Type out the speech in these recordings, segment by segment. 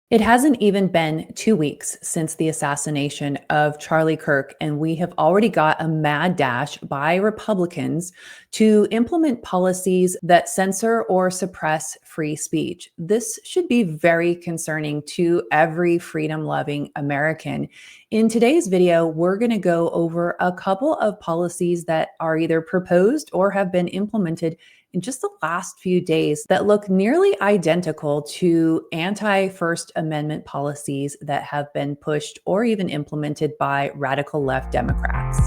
It hasn't even been 2 weeks since the assassination of Charlie Kirk, and we have already got a mad dash by Republicans to implement policies that censor or suppress free speech. This should be very concerning to every freedom loving American. In today's video, we're going to go over a couple of policies that are either proposed or have been implemented in just the last few days that look nearly identical to anti-First Amendment policies that have been pushed or even implemented by radical left Democrats.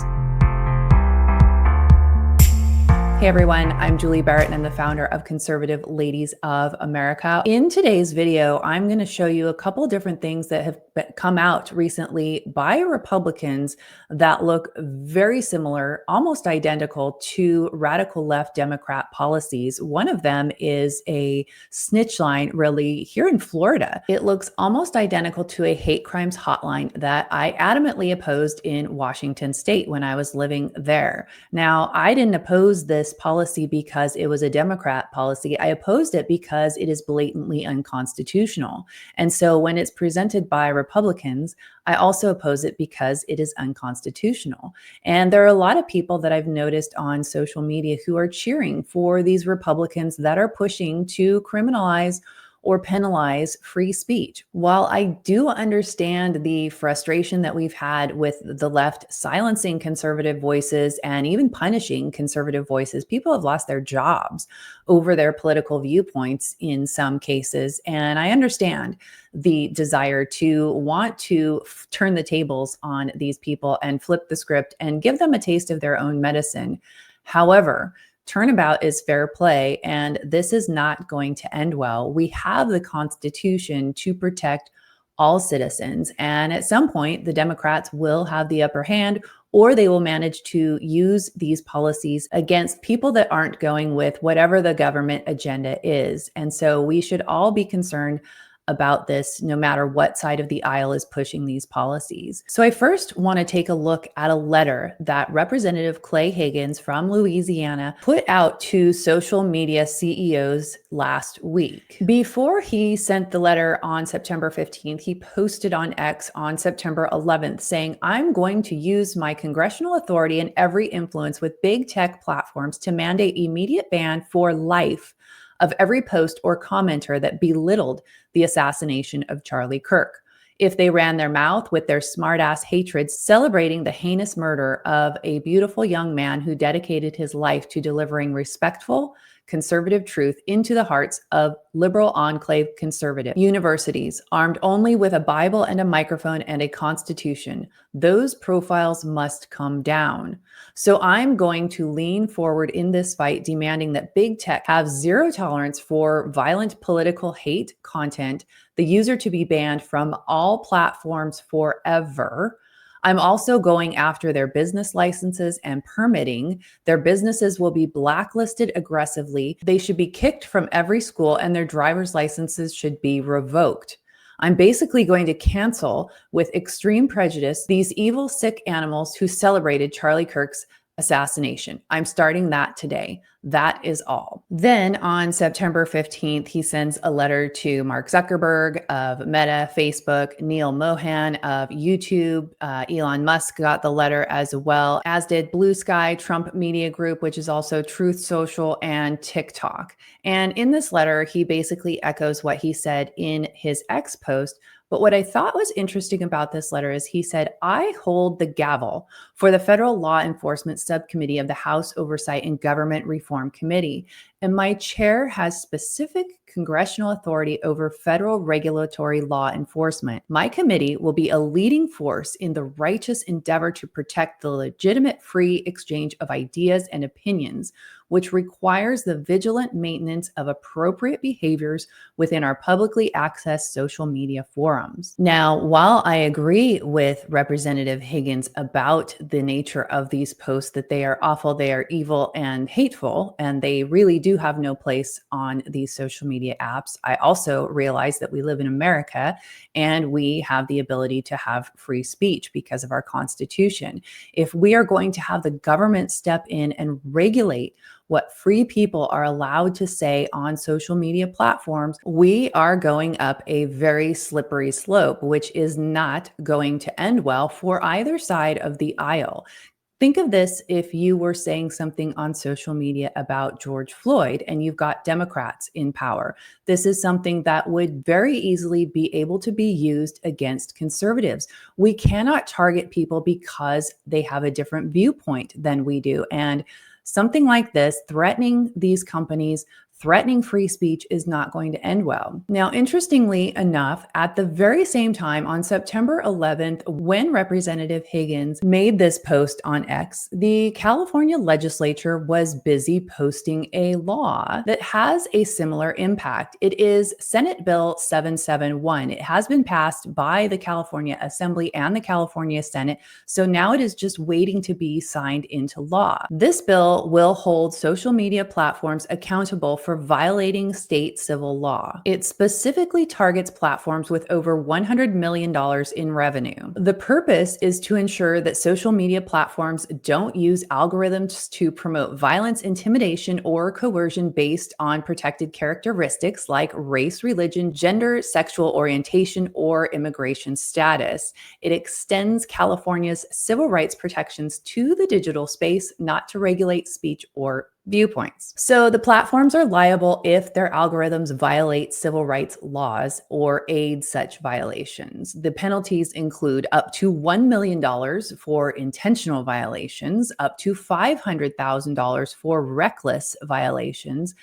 Hey everyone, I'm Julie Barrett and I'm the founder of Conservative Ladies of America. In today's video, I'm going to show you a couple different things that have come out recently by Republicans that look very similar, almost identical to radical left Democrat policies. One of them is a snitch line, really, here in Florida. It looks almost identical to a hate crimes hotline that I adamantly opposed in Washington state when I was living there. Now, I didn't oppose this policy because it was a Democrat policy. I opposed it because it is blatantly unconstitutional. And so when it's presented by Republicans, I also oppose it because it is unconstitutional. And there are a lot of people that I've noticed on social media who are cheering for these Republicans that are pushing to criminalize or penalize free speech. While I do understand the frustration that we've had with the left silencing conservative voices and even punishing conservative voices, people have lost their jobs over their political viewpoints in some cases. And I understand the desire to want to turn the tables on these people and flip the script and give them a taste of their own medicine. However, turnabout is fair play, and this is not going to end well. We have the Constitution to protect all citizens, and at some point, the Democrats will have the upper hand, or they will manage to use these policies against people that aren't going with whatever the government agenda is. And so we should all be concerned about this, no matter what side of the aisle is pushing these policies. So I first want to take a look at a letter that Representative Clay Higgins from Louisiana put out to social media CEOs last week. Before he sent the letter on September 15th, he posted on X on September 11th saying, "I'm going to use my congressional authority and every influence with big tech platforms to mandate immediate ban for life of every post or commenter that belittled the assassination of Charlie Kirk. If they ran their mouth with their smartass hatred celebrating the heinous murder of a beautiful young man who dedicated his life to delivering respectful, conservative truth into the hearts of liberal enclave conservative universities, armed only with a Bible and a microphone and a constitution, those profiles must come down. So I'm going to lean forward in this fight, demanding that big tech have zero tolerance for violent political hate content, the user to be banned from all platforms forever. I'm also going after their business licenses and permitting. Their businesses will be blacklisted aggressively. They should be kicked from every school and their driver's licenses should be revoked. I'm basically going to cancel with extreme prejudice these evil, sick animals who celebrated Charlie Kirk's assassination. I'm starting that today. That is all." Then on September 15th, he sends a letter to Mark Zuckerberg of Meta, Facebook, Neil Mohan of YouTube. Elon Musk got the letter as well, as did Blue Sky, Trump Media Group, which is also Truth Social, and TikTok. And in this letter, he basically echoes what he said in his X post. But what I thought was interesting about this letter is he said, "I hold the gavel for the Federal Law Enforcement Subcommittee of the House Oversight and Government Reform Committee, and my chair has specific congressional authority over federal regulatory law enforcement. My committee will be a leading force in the righteous endeavor to protect the legitimate free exchange of ideas and opinions, which requires the vigilant maintenance of appropriate behaviors within our publicly accessed social media forums." Now, while I agree with Representative Higgins about the nature of these posts, that they are awful, they are evil and hateful, and they really do have no place on these social media apps, I also realize that we live in America and we have the ability to have free speech because of our Constitution. If we are going to have the government step in and regulate what free people are allowed to say on social media platforms, we are going up a very slippery slope, which is not going to end well for either side of the aisle. Think of this if you were saying something on social media about George Floyd and you've got Democrats in power. This is something that would very easily be able to be used against conservatives. We cannot target people because they have a different viewpoint than we do. And something like this, threatening these companies, threatening free speech, is not going to end well. Now, interestingly enough, at the very same time, on September 11th, when Representative Higgins made this post on X, the California legislature was busy posting a law that has a similar impact. It is Senate Bill 771. It has been passed by the California Assembly and the California Senate, so now it is just waiting to be signed into law. This bill will hold social media platforms accountable for violating state civil law. It specifically targets platforms with over $100 million in revenue. The purpose is to ensure that social media platforms don't use algorithms to promote violence, intimidation, or coercion based on protected characteristics like race, religion, gender, sexual orientation, or immigration status. It extends California's civil rights protections to the digital space, not to regulate speech or viewpoints. So the platforms are liable if their algorithms violate civil rights laws or aid such violations. The penalties include up to $1 million for intentional violations, up to $500,000 for reckless violations.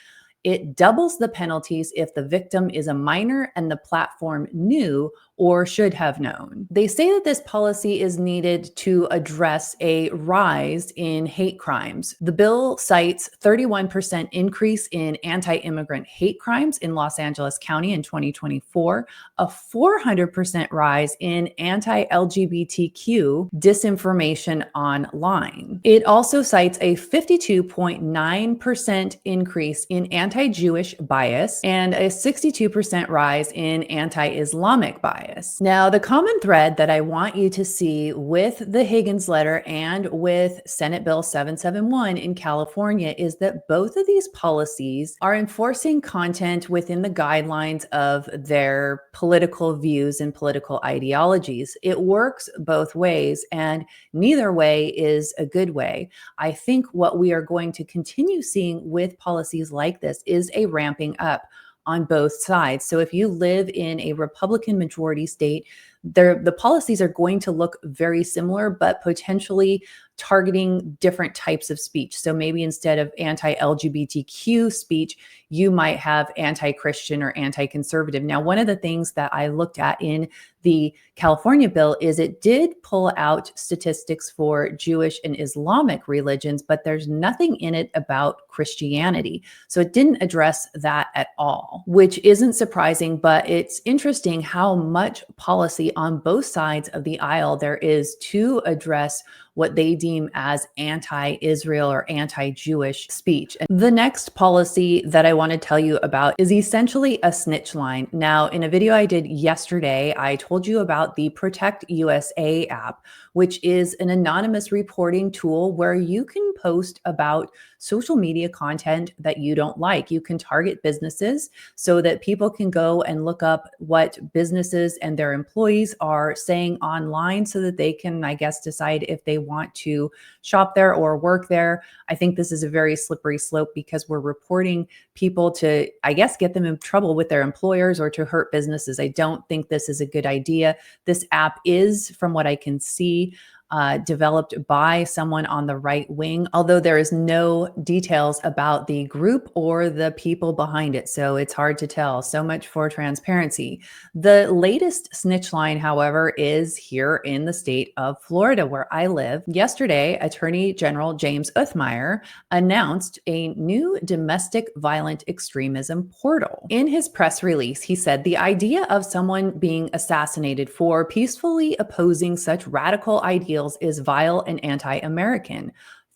It doubles the penalties if the victim is a minor and the platform knew or should have known. They say that this policy is needed to address a rise in hate crimes. The bill cites 31% increase in anti-immigrant hate crimes in Los Angeles County in 2024, a 400% rise in anti-LGBTQ disinformation online. It also cites a 52.9% increase in anti-Jewish bias and a 62% rise in anti-Islamic bias. Now, the common thread that I want you to see with the Higgins letter and with Senate Bill 771 in California is that both of these policies are enforcing content within the guidelines of their political views and political ideologies. It works both ways, and neither way is a good way. I think what we are going to continue seeing with policies like this is a ramping up on both sides. So if you live in a Republican majority state, the policies are going to look very similar, but potentially targeting different types of speech. So maybe instead of anti-LGBTQ speech, you might have anti-Christian or anti-conservative. Now, one of the things that I looked at in the California bill is it did pull out statistics for Jewish and Islamic religions, but there's nothing in it about Christianity. So it didn't address that at all, which isn't surprising, but it's interesting how much policy on both sides of the aisle there is to address what they deem as anti-Israel or anti-Jewish speech. And the next policy that I want to tell you about is essentially a snitch line. Now, in a video I did yesterday, I told you about the Protect USA app, which is an anonymous reporting tool where you can post about social media content that you don't like. You can target businesses so that people can go and look up what businesses and their employees are saying online so that they can, I guess, decide if they want to shop there or work there. I think this is a very slippery slope because we're reporting people to, I guess, get them in trouble with their employers or to hurt businesses. I don't think this is a good idea. This app is, from what I can see, developed by someone on the right wing, although there is no details about the group or the people behind it. So it's hard to tell. So much for transparency. The latest snitch line, however, is here in the state of Florida, where I live. Yesterday, Attorney General James Othmeyer announced a new domestic violent extremism portal. In his press release, he said the idea of someone being assassinated for peacefully opposing such radical ideals is vile and anti-American.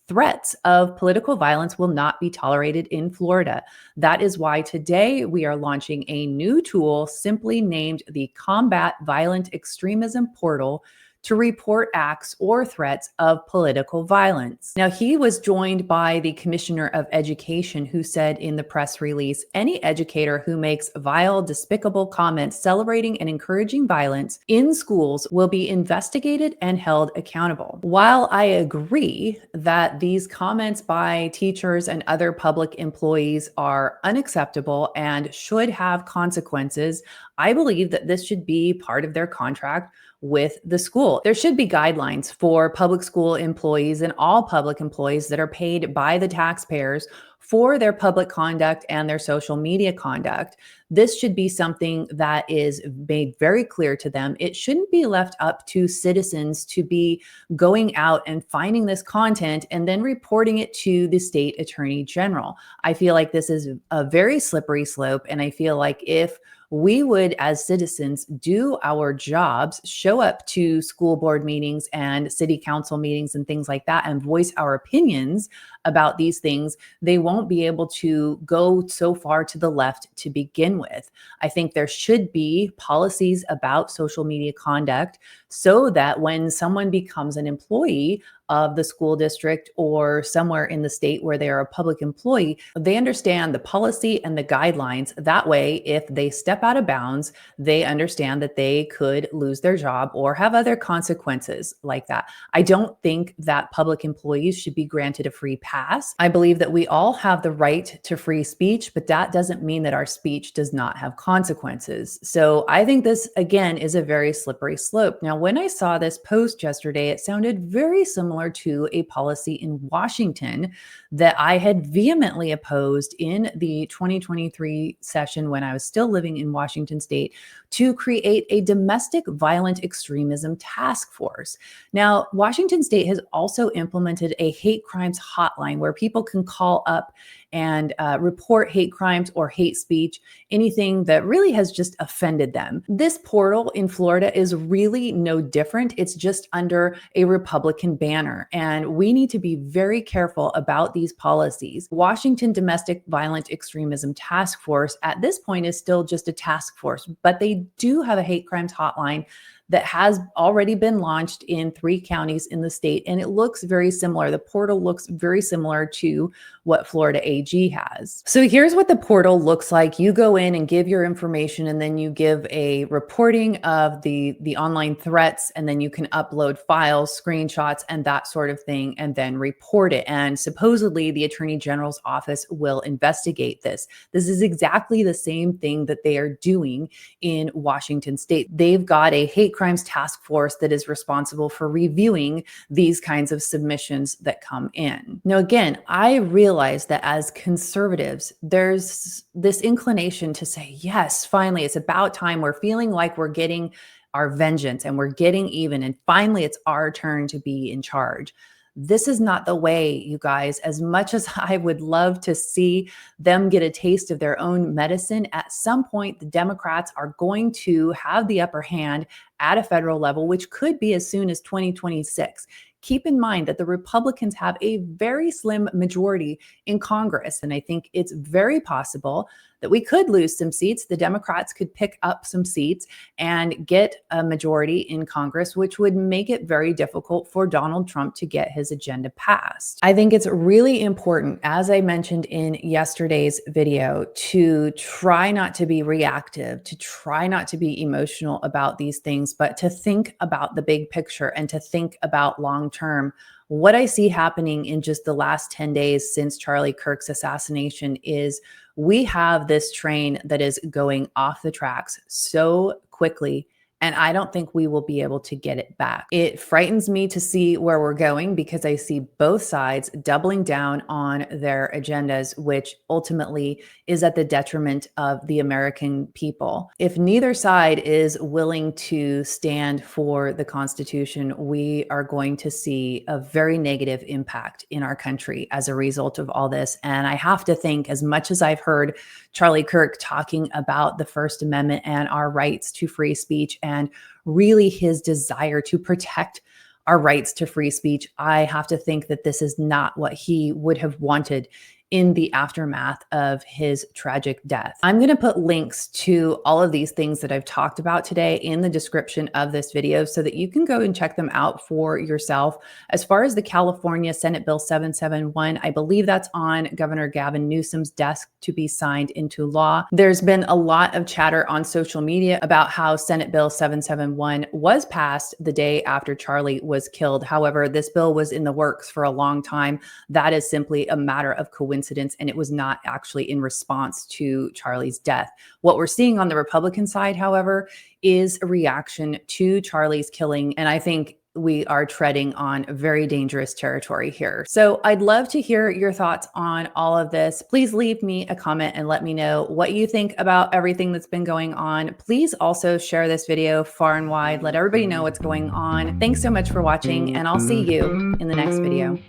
Threats of political violence will not be tolerated in Florida. That is why today we are launching a new tool simply named the Combat Violent Extremism Portal to report acts or threats of political violence. Now, he was joined by the Commissioner of Education, who said in the press release, any educator who makes vile, despicable comments celebrating and encouraging violence in schools will be investigated and held accountable. While I agree that these comments by teachers and other public employees are unacceptable and should have consequences, I believe that this should be part of their contract with the school. There should be guidelines for public school employees and all public employees that are paid by the taxpayers for their public conduct and their social media conduct. This should be something that is made very clear to them. It shouldn't be left up to citizens to be going out and finding this content and then reporting it to the state attorney general. I feel like this is a very slippery slope, and I feel like if we would, as citizens, do our jobs, show up to school board meetings and city council meetings and things like that, and voice our opinions about these things, they won't be able to go so far to the left to begin with. I think there should be policies about social media conduct so that when someone becomes an employee of the school district or somewhere in the state where they are a public employee, they understand the policy and the guidelines. That way, if they step out of bounds, they understand that they could lose their job or have other consequences like that. I don't think that public employees should be granted a free pass. I believe that we all have the right to free speech, but that doesn't mean that our speech does not have consequences. So I think this, again, is a very slippery slope. Now, when I saw this post yesterday, it sounded very similar to a policy in Washington that I had vehemently opposed in the 2023 session when I was still living in Washington state, to create a domestic violent extremism task force. Now, Washington state has also implemented a hate crimes hotline where people can call up and report hate crimes or hate speech, anything that really has just offended them. This portal in Florida is really no different. It's just under a Republican banner, and we need to be very careful about these policies. Washington Domestic Violent Extremism Task Force at this point is still just a task force, but they do have a hate crimes hotline that has already been launched in 3 counties in the state, and it looks very similar. The portal looks very similar to what Florida AG has. So here's what the portal looks like. You go in and give your information, and then you give a reporting of the online threats, and then you can upload files, screenshots, and that sort of thing, and then report it. And supposedly the Attorney General's office will investigate this. This is exactly the same thing that they are doing in Washington state. They've got a hate crimes task force that is responsible for reviewing these kinds of submissions that come in. Now, again, I realize that as conservatives, there's this inclination to say, yes, finally, it's about time. We're feeling like we're getting our vengeance and we're getting even. And finally, it's our turn to be in charge. This is not the way, you guys. As much as I would love to see them get a taste of their own medicine, at some point, the Democrats are going to have the upper hand at a federal level, which could be as soon as 2026. Keep in mind that the Republicans have a very slim majority in Congress, and I think it's very possible that we could lose some seats. The Democrats could pick up some seats and get a majority in Congress, which would make it very difficult for Donald Trump to get his agenda passed. I think it's really important, as I mentioned in yesterday's video, to try not to be reactive, to try not to be emotional about these things, but to think about the big picture and to think about long term. What I see happening in just the last 10 days since Charlie Kirk's assassination is we have this train that is going off the tracks so quickly, and I don't think we will be able to get it back. It frightens me to see where we're going because I see both sides doubling down on their agendas, which ultimately is at the detriment of the American people. If neither side is willing to stand for the Constitution, we are going to see a very negative impact in our country as a result of all this. And I have to think, as much as I've heard Charlie Kirk talking about the First Amendment and our rights to free speech and really his desire to protect our rights to free speech, I have to think that this is not what he would have wanted in the aftermath of his tragic death. I'm going to put links to all of these things that I've talked about today in the description of this video so that you can go and check them out for yourself. As far as the California Senate Bill 771, I believe that's on Governor Gavin Newsom's desk to be signed into law. There's been a lot of chatter on social media about how Senate Bill 771 was passed the day after Charlie was killed. However, this bill was in the works for a long time. That is simply a matter of coincidence, and it was not actually in response to Charlie's death. What we're seeing on the Republican side, however, is a reaction to Charlie's killing, and I think we are treading on very dangerous territory here. So I'd love to hear your thoughts on all of this. Please leave me a comment and let me know what you think about everything that's been going on. Please also share this video far and wide. Let everybody know what's going on. Thanks so much for watching, and I'll see you in the next video.